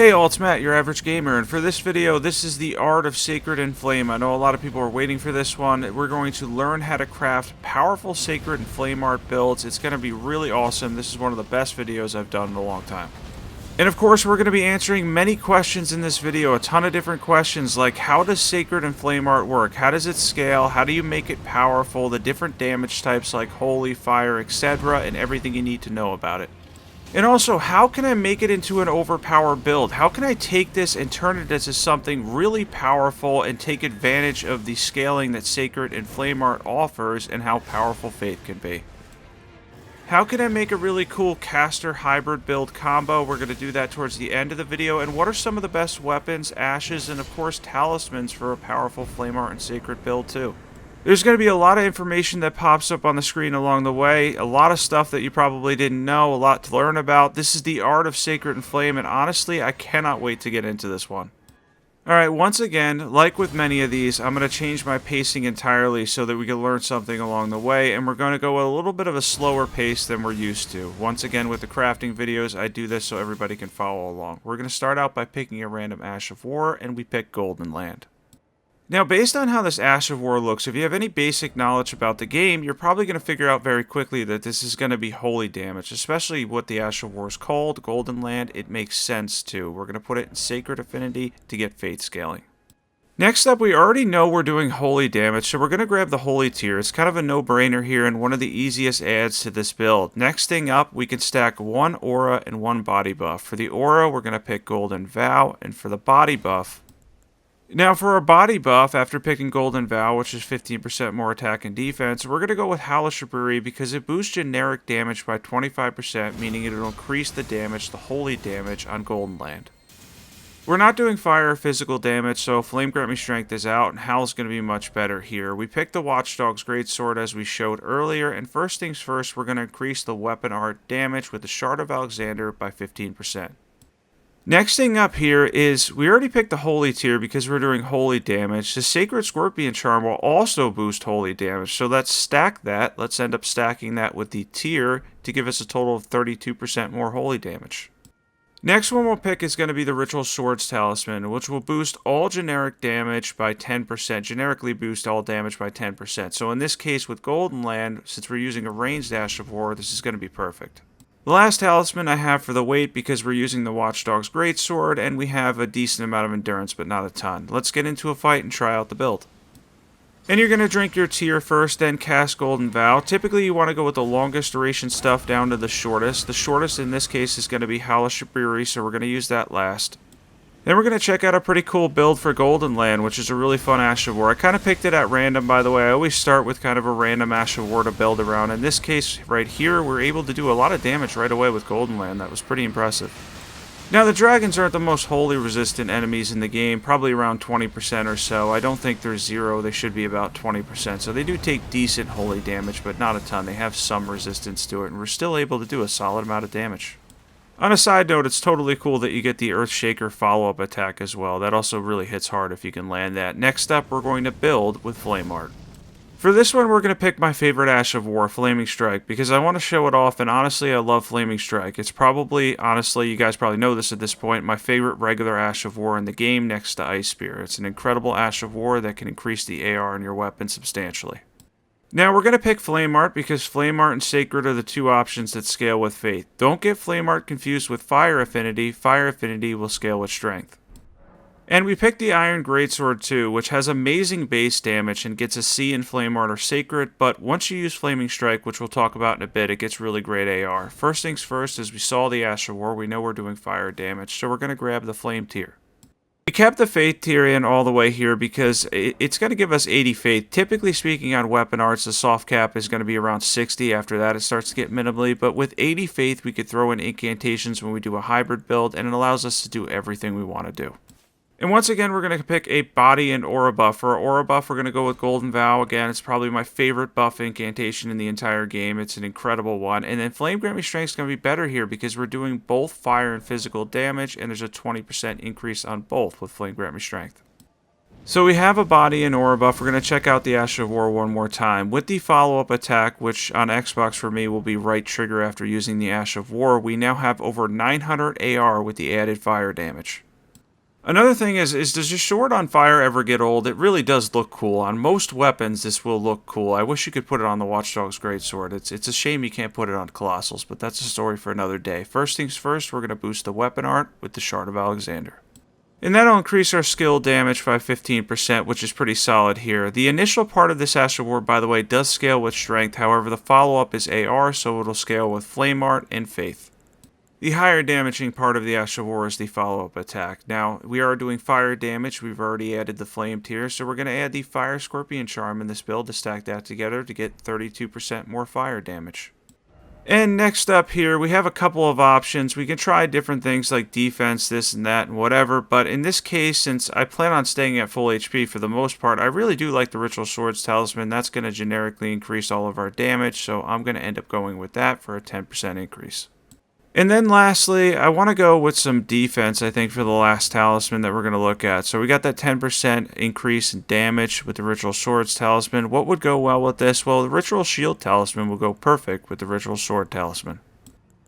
Hey all, it's Matt, your average gamer, and for this video, this is the art of Sacred and Flame. I know a lot of people are waiting for this one. We're going to learn how to craft powerful Sacred and Flame art builds. It's going to be really awesome. This is one of the best videos I've done in a long time. And of course, we're going to be answering many questions in this video, a ton of different questions like how does Sacred and Flame art work? How does it scale? How do you make it powerful? The different damage types like Holy, Fire, etc., and everything you need to know about it. And also, how can I make it into an overpowered build? How can I take this and turn it into something really powerful and take advantage of the scaling that Sacred and Flame Art offers and how powerful Faith can be? How can I make a really cool caster hybrid build combo? We're going to do that towards the end of the video. And what are some of the best weapons, ashes, and of course talismans for a powerful Flame Art and Sacred build too? There's going to be a lot of information that pops up on the screen along the way, a lot of stuff that you probably didn't know, a lot to learn about. This is the art of Sacred and Flame, and honestly, I cannot wait to get into this one. Alright, once again, like with many of these, I'm going to change my pacing entirely so that we can learn something along the way, and we're going to go at a little bit of a slower pace than we're used to. Once again, with the crafting videos, I do this so everybody can follow along. We're going to start out by picking a random Ash of War, and we pick Golden Land. Now, based on how this Ash of War looks, if you have any basic knowledge about the game, you're probably going to figure out very quickly that this is going to be holy damage, especially what the Ash of War is called, Golden Land. It makes sense too. We're going to put it in Sacred Affinity to get Faith scaling. Next up, we already know we're doing holy damage, so we're going to grab the holy tier. It's kind of a no-brainer here and one of the easiest adds to this build. Next thing up, we can stack one aura and one body buff. For the aura, we're going to pick Golden Vow, and for the body buff, now for our body buff, after picking Golden Vow, which is 15% more attack and defense, we're going to go with Howl of Shabriri because it boosts generic damage by 25%, meaning it'll increase the damage, the holy damage, on Golden Land. We're not doing fire or physical damage, so Flame Grant Me Strength is out, and Howl's going to be much better here. We picked the Watchdog's Greatsword as we showed earlier, and first things first, we're going to increase the weapon art damage with the Shard of Alexander by 15%. Next thing up here is, we already picked the holy tier because we're doing holy damage. The Sacred Scorpion Charm will also boost holy damage, so let's stack that. Let's end up stacking that with the tier to give us a total of 32% more holy damage. Next one we'll pick is going to be the Ritual Swords Talisman, which will boost all generic damage by 10%, generically boost all damage by 10%. So in this case with Golden Land, since we're using a ranged Ash of War, this is going to be perfect. The last talisman I have for the weight because we're using the Watchdog's Greatsword and we have a decent amount of endurance but not a ton. Let's get into a fight and try out the build. And you're going to drink your tier first, then cast Golden Vow. Typically you want to go with the longest duration stuff down to the shortest. The shortest in this case is going to be Howl of Shabriri, so we're going to use that last. Then we're going to check out a pretty cool build for Golden Land, which is a really fun Ash of War. I kind of picked it at random, by the way. I always start with kind of a random Ash of War to build around. In this case, right here, we're able to do a lot of damage right away with Golden Land. That was pretty impressive. Now, the dragons aren't the most holy resistant enemies in the game, probably around 20% or so. I don't think they're 0. They should be about 20%. So they do take decent holy damage, but not a ton. They have some resistance to it, and we're still able to do a solid amount of damage. On a side note, it's totally cool that you get the Earthshaker follow-up attack as well. That also really hits hard if you can land that. Next up, we're going to build with Flame Art. For this one, we're going to pick my favorite Ash of War, Flaming Strike, because I want to show it off, and honestly, I love Flaming Strike. It's probably, honestly, you guys probably know this at this point, my favorite regular Ash of War in the game next to Ice Spear. It's an incredible Ash of War that can increase the AR in your weapon substantially. Now, we're going to pick Flame Art because Flame Art and Sacred are the two options that scale with Faith. Don't get Flame Art confused with Fire Affinity. Fire Affinity will scale with Strength. And we picked the Iron Greatsword too, which has amazing base damage and gets a C in Flame Art or Sacred, but once you use Flaming Strike, which we'll talk about in a bit, it gets really great AR. First things first, as we saw the Ash of War, we know we're doing fire damage, so we're going to grab the Flame tier. We kept the Faith tier in all the way here because it's going to give us 80 Faith. Typically speaking on weapon arts, the soft cap is going to be around 60. After that, it starts to get minimally. But with 80 Faith, we could throw in Incantations when we do a hybrid build, and it allows us to do everything we want to do. And once again, we're going to pick a body and aura buff. For our aura buff, we're going to go with Golden Vow. Again, it's probably my favorite buff incantation in the entire game. It's an incredible one. And then Flame Grant Me Strength is going to be better here because we're doing both fire and physical damage, and there's a 20% increase on both with Flame Grant Me Strength. So we have a body and aura buff. We're going to check out the Ash of War one more time. With the follow-up attack, which on Xbox for me will be right trigger after using the Ash of War, we now have over 900 AR with the added fire damage. Another thing is does your sword on fire ever get old? It really does look cool. On most weapons, this will look cool. I wish you could put it on the Watchdog's Greatsword. It's a shame you can't put it on Colossals, but that's a story for another day. First things first, we're going to boost the weapon art with the Shard of Alexander. And that'll increase our skill damage by 15%, which is pretty solid here. The initial part of this Ash of War, by the way, does scale with Strength. However, the follow-up is AR, so it'll scale with Flame Art and Faith. The higher damaging part of the Ash of War is the follow-up attack. Now, we are doing fire damage. We've already added the flame tier, so we're going to add the Fire Scorpion Charm in this build to stack that together to get 32% more fire damage. And next up here, we have a couple of options. We can try different things like defense, this and that, and whatever, but in this case, since I plan on staying at full HP for the most part, I really do like the Ritual Swords Talisman. That's going to generically increase all of our damage, so I'm going to end up going with that for a 10% increase. And then lastly, I want to go with some defense, I think, for the last talisman that we're going to look at. So we got that 10% increase in damage with the Ritual Swords Talisman. What would go well with this? Well, the Ritual Shield Talisman will go perfect with the Ritual Sword Talisman.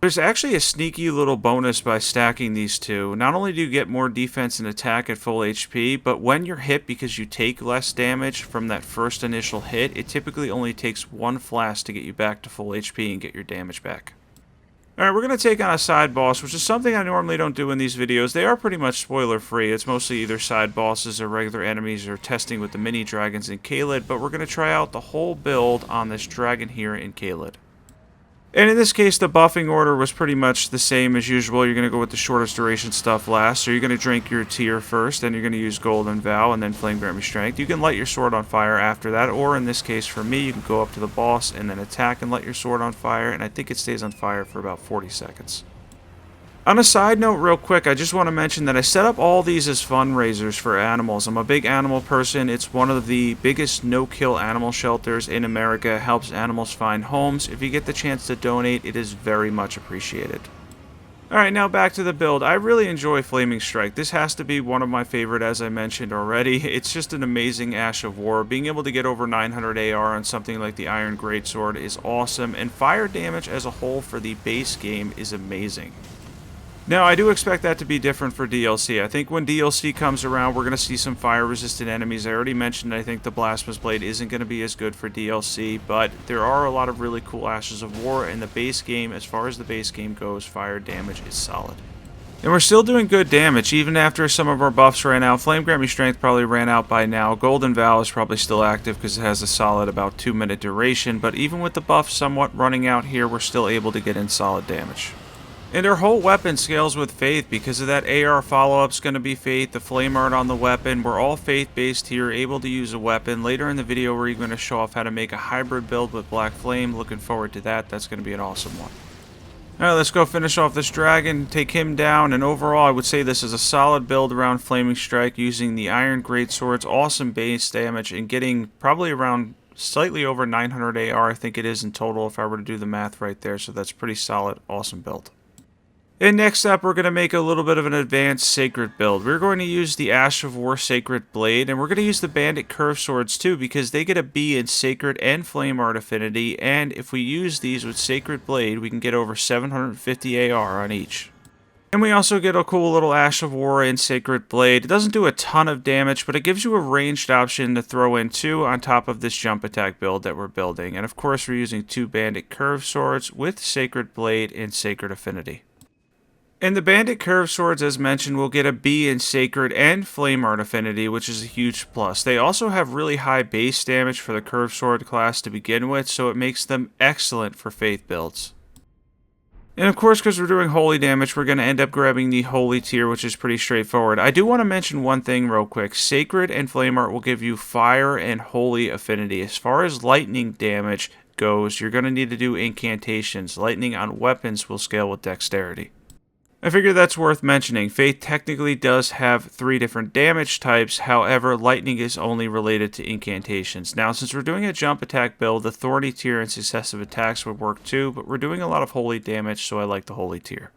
There's actually a sneaky little bonus by stacking these two. Not only do you get more defense and attack at full HP, but when you're hit because you take less damage from that first initial hit, it typically only takes one flask to get you back to full HP and get your damage back. Alright, we're going to take on a side boss, which is something I normally don't do in these videos. They are pretty much spoiler free. It's mostly either side bosses or regular enemies or testing with the mini dragons in Caelid, but we're going to try out the whole build on this dragon here in Caelid. And in this case, the buffing order was pretty much the same as usual. You're going to go with the shortest duration stuff last. So you're going to drink your tear first, then you're going to use Golden Vow, and then Flame Grant Me Strength. You can light your sword on fire after that, or in this case for me, you can go up to the boss and then attack and light your sword on fire, and I think it stays on fire for about 40 seconds. On a side note real quick, I just want to mention that I set up all these as fundraisers for animals. I'm a big animal person. It's one of the biggest no-kill animal shelters in America. It helps animals find homes. If you get the chance to donate, it is very much appreciated. Alright, now back to the build. I really enjoy Flaming Strike. This has to be one of my favorite, as I mentioned already. It's just an amazing Ash of War. Being able to get over 900 AR on something like the Iron Greatsword is awesome, and fire damage as a whole for the base game is amazing. Now, I do expect that to be different for DLC. I think when DLC comes around, we're going to see some fire-resistant enemies. I already mentioned I think the Blasphemous Blade isn't going to be as good for DLC, but there are a lot of really cool Ashes of War in the base game. As far as the base game goes, fire damage is solid. And we're still doing good damage, even after some of our buffs ran out. Flame Grant Me Strength probably ran out by now. Golden Vow is probably still active because it has a solid about 2-minute duration, but even with the buff somewhat running out here, we're still able to get in solid damage. And our whole weapon scales with Faith because of that AR follow-up's going to be Faith, the flame art on the weapon. We're all Faith-based here, able to use a weapon. Later in the video, we're going to show off how to make a hybrid build with Black Flame. Looking forward to that. That's going to be an awesome one. Alright, let's go finish off this dragon, take him down, and overall I would say this is a solid build around Flaming Strike using the Iron Greatsword's awesome base damage and getting probably around slightly over 900 AR, I think it is in total if I were to do the math right there, so that's pretty solid, awesome build. And next up, we're going to make a little bit of an advanced Sacred build. We're going to use the Ash of War Sacred Blade, and we're going to use the Bandit Curve Swords too, because they get a B in Sacred and Flame Art Affinity, and if we use these with Sacred Blade, we can get over 750 AR on each. And we also get a cool little Ash of War in Sacred Blade. It doesn't do a ton of damage, but it gives you a ranged option to throw in too on top of this jump attack build that we're building. And of course, we're using 2 Bandit Curve Swords with Sacred Blade and Sacred Affinity. And the Bandit Curve Swords, as mentioned, will get a B in Sacred and Flame Art Affinity, which is a huge plus. They also have really high base damage for the Curve Sword class to begin with, so it makes them excellent for Faith builds. And of course, because we're doing holy damage, we're going to end up grabbing the holy tier, which is pretty straightforward. I do want to mention one thing real quick. Sacred and Flame Art will give you fire and holy affinity. As far as lightning damage goes, you're going to need to do incantations. Lightning on weapons will scale with dexterity. I figure that's worth mentioning. Faith technically does have 3 different damage types, however, lightning is only related to incantations. Now, since we're doing a jump attack build, the thorny tier and successive attacks would work too, but we're doing a lot of holy damage, so I like the holy tier.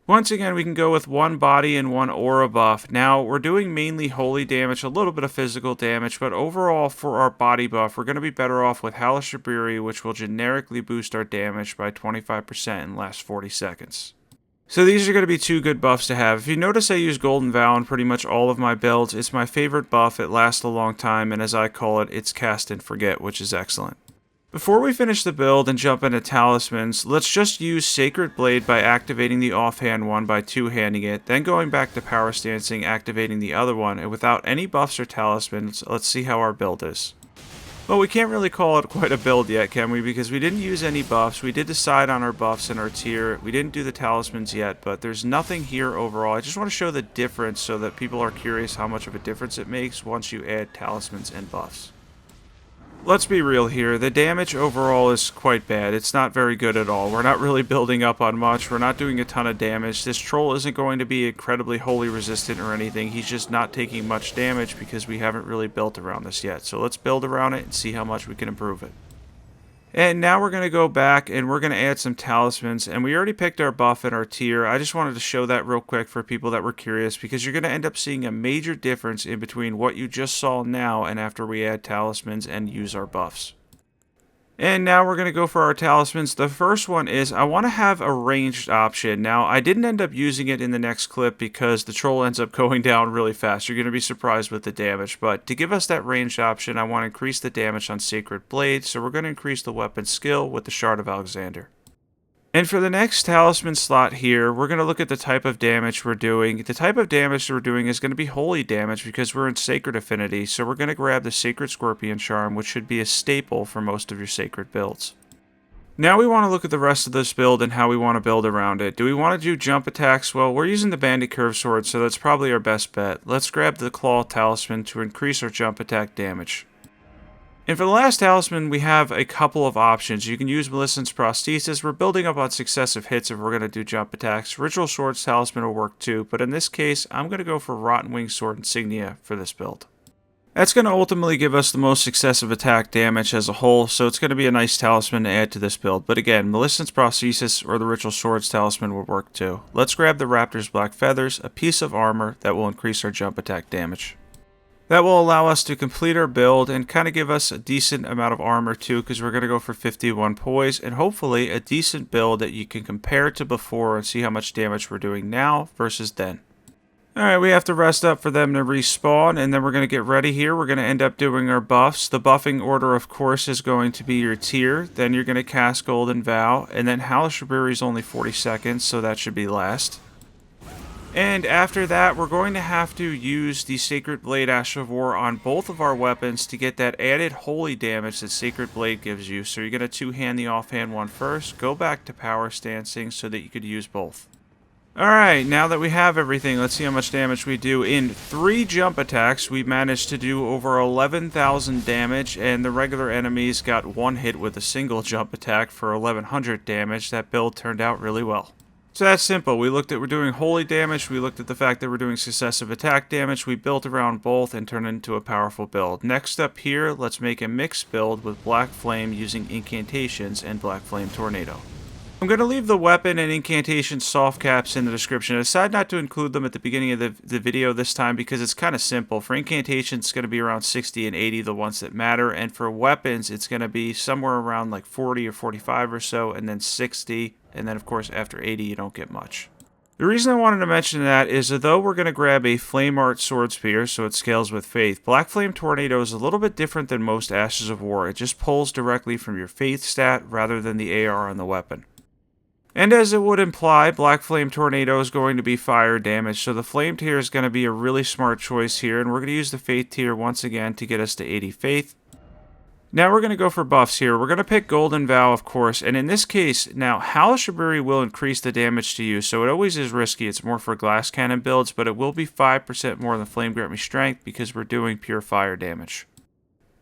Once again, we can go with one body and one aura buff. Now, we're doing mainly holy damage, a little bit of physical damage, but overall for our body buff, we're going to be better off with Howl of Shabriri, which will generically boost our damage by 25% in the last 40 seconds. So these are going to be two good buffs to have. If you notice, I use Golden Vow in pretty much all of my builds. It's my favorite buff, it lasts a long time, and as I call it, it's cast and forget, which is excellent. Before we finish the build and jump into talismans, let's just use Sacred Blade by activating the offhand one by two-handing it, then going back to Power Stancing, activating the other one, and without any buffs or talismans, let's see how our build is. Well, we can't really call it quite a build yet, can we? Because we didn't use any buffs. We did decide on our buffs and our tier. We didn't do the talismans yet, but there's nothing here overall. I just want to show the difference so that people are curious how much of a difference it makes once you add talismans and buffs. Let's be real here, the damage overall is quite bad. It's not very good at all. We're not really building up on much. We're not doing a ton of damage. This troll isn't going to be incredibly holy resistant or anything. He's just not taking much damage because we haven't really built around this yet. So let's build around it and see how much we can improve it. And now we're going to go back and we're going to add some talismans, and we already picked our buff and our tier. I just wanted to show that real quick for people that were curious, because you're going to end up seeing a major difference in between what you just saw now and after we add talismans and use our buffs. And now we're going to go for our talismans. The first one is I want to have a ranged option. Now, I didn't end up using it in the next clip because the troll ends up going down really fast. You're going to be surprised with the damage. But to give us that ranged option, I want to increase the damage on Sacred Blade. So we're going to increase the weapon skill with the Shard of Alexander. And for the next talisman slot here, we're going to look at the type of damage we're doing. The type of damage we're doing is going to be holy damage because we're in Sacred Affinity, so we're going to grab the Sacred Scorpion Charm, which should be a staple for most of your Sacred builds. Now we want to look at the rest of this build and how we want to build around it. Do we want to do jump attacks? Well, we're using the Bandit Curve Sword, so that's probably our best bet. Let's grab the Claw Talisman to increase our jump attack damage. And for the last talisman, we have a couple of options. You can use Millicent's Prosthesis. We're building up on successive hits if we're going to do jump attacks. Ritual Sword's Talisman will work too, but in this case, I'm going to go for Rotten Wing Sword Insignia for this build. That's going to ultimately give us the most successive attack damage as a whole, so it's going to be a nice talisman to add to this build. But again, Millicent's Prosthesis or the Ritual Sword's Talisman will work too. Let's grab the Raptor's Black Feathers, a piece of armor that will increase our jump attack damage. That will allow us to complete our build and kind of give us a decent amount of armor too, because we're going to go for 51 poise and hopefully a decent build that you can compare to before and see how much damage we're doing now versus then. Alright, we have to rest up for them to respawn, and then we're going to get ready here. We're going to end up doing our buffs. The buffing order, of course, is going to be your tier. Then you're going to cast Golden Vow, and then Howl of Shabriri is only 40 seconds, so that should be last. And after that, we're going to have to use the Sacred Blade Ash of War on both of our weapons to get that added holy damage that Sacred Blade gives you. So you're going to two-hand the offhand one first, go back to Power Stancing so that you could use both. Alright, now that we have everything, let's see how much damage we do. In 3 jump attacks, we managed to do over 11,000 damage, and the regular enemies got one hit with a single jump attack for 1,100 damage. That build turned out really well. So that's simple. We looked at we're doing holy damage, we looked at the fact that we're doing successive attack damage, we built around both and turned it into a powerful build. Next up here, let's make a mixed build with Black Flame using Incantations and Black Flame Tornado. I'm going to leave the weapon and incantation soft caps in the description. I decided not to include them at the beginning of the video this time because it's kind of simple. For incantations, it's going to be around 60 and 80, the ones that matter. And for weapons, it's going to be somewhere around like 40 or 45 or so, and then 60. And then, of course, after 80, you don't get much. The reason I wanted to mention that is that though we're going to grab a Flame Art Sword Spear, so it scales with Faith, Black Flame Tornado is a little bit different than most Ashes of War. It just pulls directly from your Faith stat rather than the AR on the weapon. And as it would imply, Black Flame Tornado is going to be fire damage, so the Flame tier is going to be a really smart choice here, and we're going to use the Faith tier once again to get us to 80 Faith. Now we're going to go for buffs here. We're going to pick Golden Vow, of course, and in this case, now Howl of Shabriri will increase the damage to you, so it always is risky. It's more for glass cannon builds, but it will be 5% more than Flame Grant Me Strength because we're doing pure fire damage.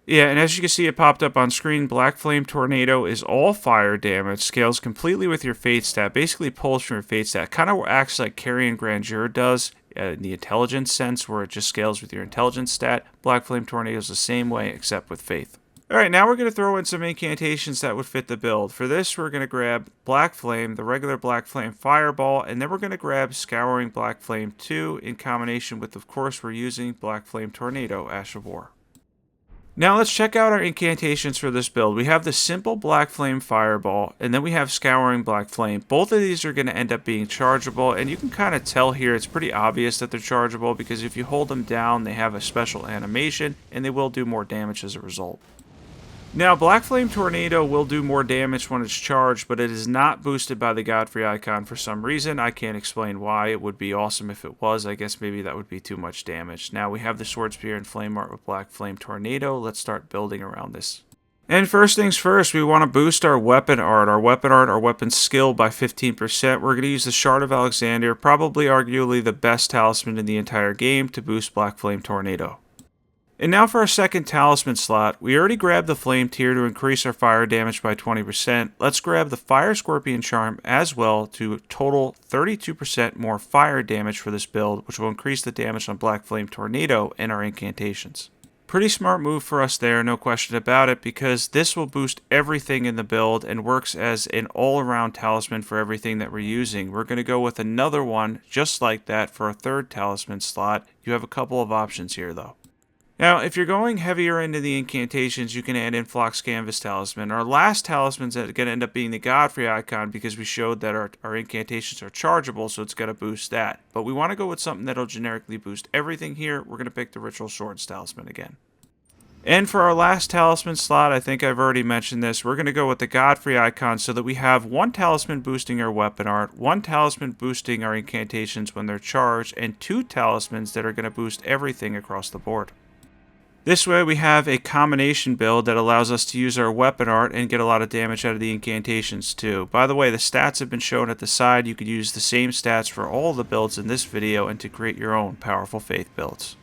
Yeah, and as you can see, it popped up on screen. Black Flame Tornado is all fire damage, scales completely with your Fate stat, basically pulls from your Fate stat. Kind of acts like Carrion Grandeur does in the intelligence sense, where it just scales with your intelligence stat. Black Flame Tornado is the same way, except with Faith. Alright, now we're going to throw in some incantations that would fit the build. For this, we're going to grab Black Flame, the regular Black Flame Fireball, and then we're going to grab Scouring Black Flame 2 in combination with, of course, we're using Black Flame Tornado, Ash of War. Now let's check out our incantations for this build. We have the simple Black Flame Fireball, and then we have Scouring Black Flame. Both of these are going to end up being chargeable, and you can kind of tell here, it's pretty obvious that they're chargeable because if you hold them down, they have a special animation, and they will do more damage as a result. Now, Black Flame Tornado will do more damage when it's charged, but it is not boosted by the Godfrey icon for some reason. I can't explain why. It would be awesome if it was. I guess maybe that would be too much damage. Now, we have the Sword Spear and Flame Art with Black Flame Tornado. Let's start building around this. And first things first, we want to boost our weapon art, our weapon skill by 15%. We're going to use the Shard of Alexander, probably arguably the best talisman in the entire game, to boost Black Flame Tornado. And now for our second talisman slot, we already grabbed the Flame Tier to increase our fire damage by 20%. Let's grab the Fire Scorpion Charm as well to total 32% more fire damage for this build, which will increase the damage on Black Flame Tornado and our incantations. Pretty smart move for us there, no question about it, because this will boost everything in the build and works as an all-around talisman for everything that we're using. We're going to go with another one just like that for a third talisman slot. You have a couple of options here though. Now, if you're going heavier into the incantations, you can add in Flox Canvas Talisman. Our last talisman's going to end up being the Godfrey icon because we showed that our incantations are chargeable, so it's going to boost that. But we want to go with something that'll generically boost everything here. We're going to pick the Ritual Swords Talisman again. And for our last talisman slot, I think I've already mentioned this, we're going to go with the Godfrey icon so that we have one talisman boosting our weapon art, one talisman boosting our incantations when they're charged, and two talismans that are going to boost everything across the board. This way we have a combination build that allows us to use our weapon art and get a lot of damage out of the incantations too. By the way, the stats have been shown at the side. You could use the same stats for all the builds in this video and to create your own powerful faith builds.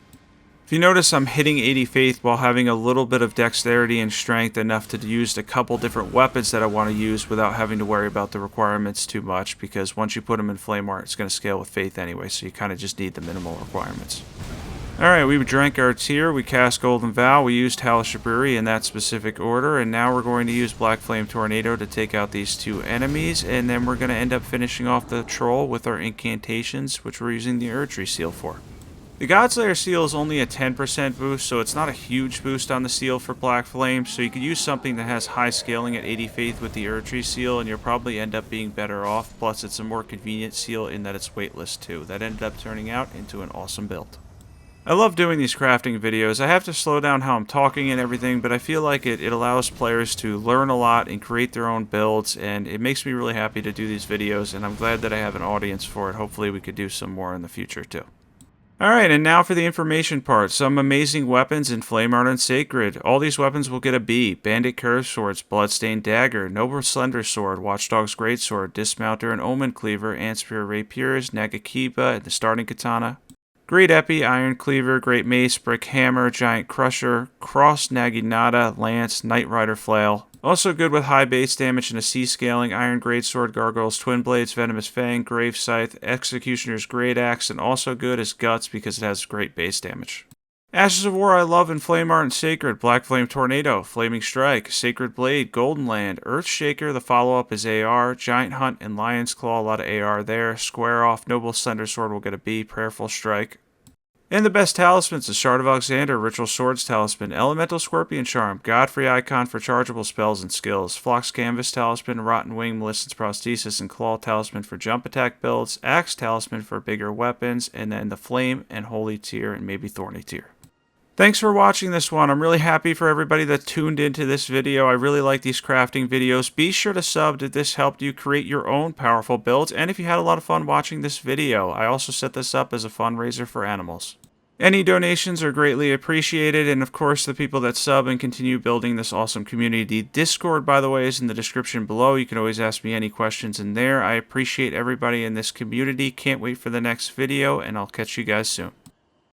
If you notice, I'm hitting 80 faith while having a little bit of dexterity and strength, enough to use a couple different weapons that I want to use without having to worry about the requirements too much, because once you put them in flame art, it's going to scale with faith anyway, so you kind of just need the minimal requirements. Alright, we drank our tear, we cast Golden Vow, we used Howl of Shabriri in that specific order, and now we're going to use Black Flame Tornado to take out these two enemies, and then we're going to end up finishing off the troll with our incantations, which we're using the Erdtree seal for. The Godslayer seal is only a 10% boost, so it's not a huge boost on the seal for Black Flame, so you could use something that has high scaling at 80 faith with the Erdtree seal, and you'll probably end up being better off, plus it's a more convenient seal in that it's weightless too. That ended up turning out into an awesome build. I love doing these crafting videos. I have to slow down how I'm talking and everything, but I feel like it allows players to learn a lot and create their own builds, and it makes me really happy to do these videos, and I'm glad that I have an audience for it. Hopefully we could do some more in the future too. Alright, and now for the information part. Some amazing weapons in Flame Art and Sacred. All these weapons will get a B. Bandit Curved Swords, Bloodstained Dagger, Noble Slender Sword, Watchdog's Greatsword, Dismounter and Omen Cleaver, Antspear Rapiers, Nagakiba, and the Starting Katana. Great Epi, Iron Cleaver, Great Mace, Brick Hammer, Giant Crusher, Cross Naginata, Lance, Knight Rider Flail. Also good with high base damage and a C scaling, Iron Greatsword, Gargoyle's Twin Blades, Venomous Fang, Grave Scythe, Executioner's Great Axe, and also good as Guts because it has great base damage. Ashes of War I love in Flame Art and Sacred, Black Flame Tornado, Flaming Strike, Sacred Blade, Golden Land, Earthshaker, the follow-up is AR, Giant Hunt and Lion's Claw, a lot of AR there, Square Off, Noble Slender Sword will get a B, Prayerful Strike. And the best talismans, the Shard of Alexander, Ritual Swords Talisman, Elemental Scorpion Charm, Godfrey Icon for chargeable spells and skills, Flox Canvas Talisman, Rotten Wing, Melissa's Prosthesis, and Claw Talisman for jump attack builds, Axe Talisman for bigger weapons, and then the Flame and Holy Tier and maybe Thorny Tier. Thanks for watching this one. I'm really happy for everybody that tuned into this video. I really like these crafting videos. Be sure to sub if this helped you create your own powerful builds, and if you had a lot of fun watching this video. I also set this up as a fundraiser for animals. Any donations are greatly appreciated, and of course the people that sub and continue building this awesome community. Discord, by the way, is in the description below. You can always ask me any questions in there. I appreciate everybody in this community. Can't wait for the next video, and I'll catch you guys soon.